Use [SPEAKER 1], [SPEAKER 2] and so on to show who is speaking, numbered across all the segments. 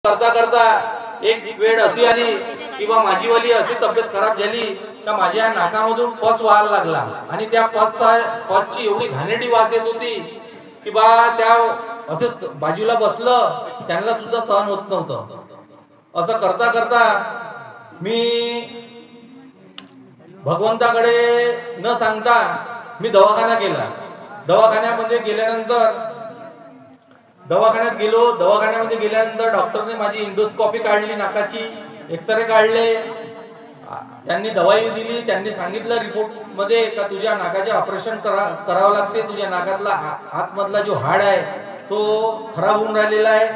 [SPEAKER 1] करता करता एक वेळ अशी आली किंवा माझीवाली अशी तब्येत खराब झाली का माझ्या नाकामधून पस व्हायला लागला आणि त्या पसची एवढी घाणेरडी वास येत होती की बा त्या असे बाजूला बसलं त्यांना सुद्धा सहन होत नव्हतं। असं करता करता मी भगवंताकडे न सांगता मी दवाखाना केला। दवाखान्यामध्ये गेल्यानंतर दवाखान्यामध्ये गेल्यानंतर डॉक्टरने माझी इंडोस्कोपी काढली, नाकाची एक्सरे काढले, त्यांनी दवाई दिली। त्यांनी सांगितलं रिपोर्ट मध्ये का तुझ्या नाकाचे ऑपरेशन करावं लागते, तुझ्या नाकातला आतमधला जो हाड आहे तो खराब होऊन राहिलेला आहे।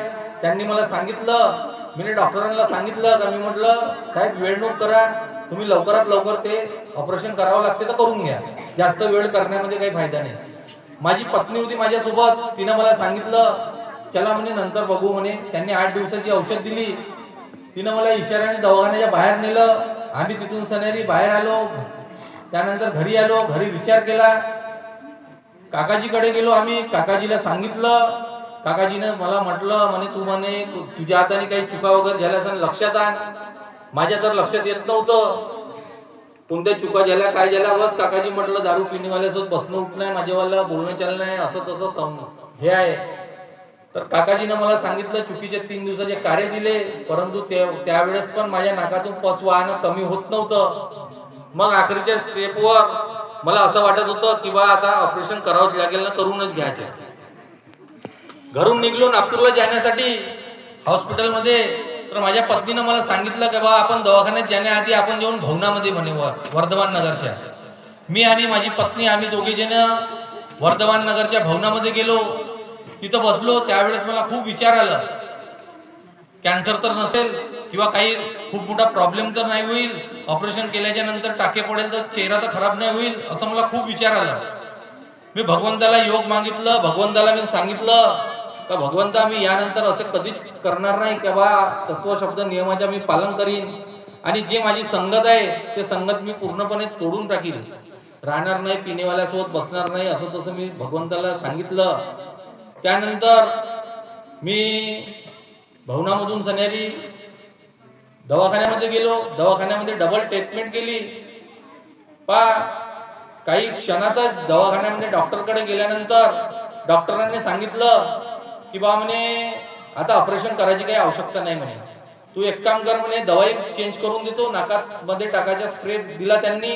[SPEAKER 1] त्यांनी मला सांगितलं, मी डॉक्टरांना सांगितलं का मी म्हटलं साहेब वेळ नको करा, तुम्ही लवकरात लवकर ते ऑपरेशन करावं लागते तर करून घ्या, जास्त वेळ करण्यामध्ये काही फायदा नाही। माझी पत्नी होती माझ्यासोबत, तिनं मला सांगितलं चला म्हणे नंतर बघू म्हणे। त्यांनी 8 दिवसाची औषध दिली, तिनं मला इशाऱ्याने दवाखान्याच्या बाहेर नेलं। आम्ही तिथून सनेरी बाहेर आलो, त्यानंतर घरी आलो। घरी विचार केला, काकाजीकडे गेलो आम्ही, काकाजीला सांगितलं। काकाजीनं मला म्हटलं म्हणे तू म्हणे तुझ्या हाताने काही चुका वगैरे झाल्या असं लक्षात आण। माझ्या तर लक्षात येत नव्हतं कोणत्या चुका झाल्या काय झाल्या। बस काकाजी म्हटलं दारू पिणेवाल्यासोबत बसणं उठणं आहे, माझ्यावाला बोलणं चालणं आहे, असं तसं हे आहे। तर काकाजीनं मला सांगितलं चुकीचे 3 दिवसाचे कार्य दिले, परंतु त्यावेळेस पण माझ्या नाकातून पस वाहणं कमी होत नव्हतं। मग आखरीच्या स्टेपवर मला असं वाटत होतं की बा आता ऑपरेशन करावंच लागेल ना, करूनच घ्यायचे। घरून निघलो नागपूरला जाण्यासाठी हॉस्पिटलमध्ये, तर माझ्या पत्नीनं मला सांगितलं की बा आपण दवाखान्यात जाण्याआधी आपण जाऊन भवनामध्ये म्हणे वर्धमान नगरच्या। मी आणि माझी पत्नी आम्ही दोघे जण वर्धमान नगरच्या भवनामध्ये गेलो, तिथं बसलो। त्यावेळेस मला खूप विचार आला, कॅन्सर तर नसेल किंवा काही खूप मोठा प्रॉब्लेम तर नाही होईल, ऑपरेशन केल्याच्या नंतर टाके पडेल तर चेहरा तर खराब नाही होईल, असं मला खूप विचार आला। मी भगवंताला योग मागितलं, भगवंताला मी सांगितलं का भगवंता मी यानंतर असं कधीच करणार नाही की बा तत्व शब्द नियमाचे मी पालन करीन, आणि जे माझी संगत आहे ते संगत मी पूर्णपणे तोडून टाकील, राहणार नाही, पिणेवाल्यासोबत बसणार नाही, असं तसं मी भगवंताला सांगितलं। त्यानंतर मी भवनामधून सन्यारी दवाखान्यामध्ये गेलो, दवाखान्यामध्ये डबल ट्रीटमेंट केली। काही क्षणातच दवाखान्यामध्ये डॉक्टरकडे गेल्यानंतर डॉक्टरांनी सांगितलं की बा म्हणे आता ऑपरेशन करायची काही आवश्यकता नाही म्हणे, तू एक काम कर म्हणे दवाई चेंज करून देतो, नाकात मध्ये टाकायचा स्प्रे दिला त्यांनी,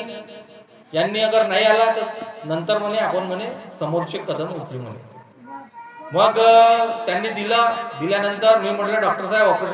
[SPEAKER 1] यांनी अगर नाही आला तर नंतर म्हणे आपण म्हणे समोरचे कदम उचलू म्हणे। मग त्यांनी दिल्यानंतर मी म्हटलं डॉक्टर साहेब ऑपरेशन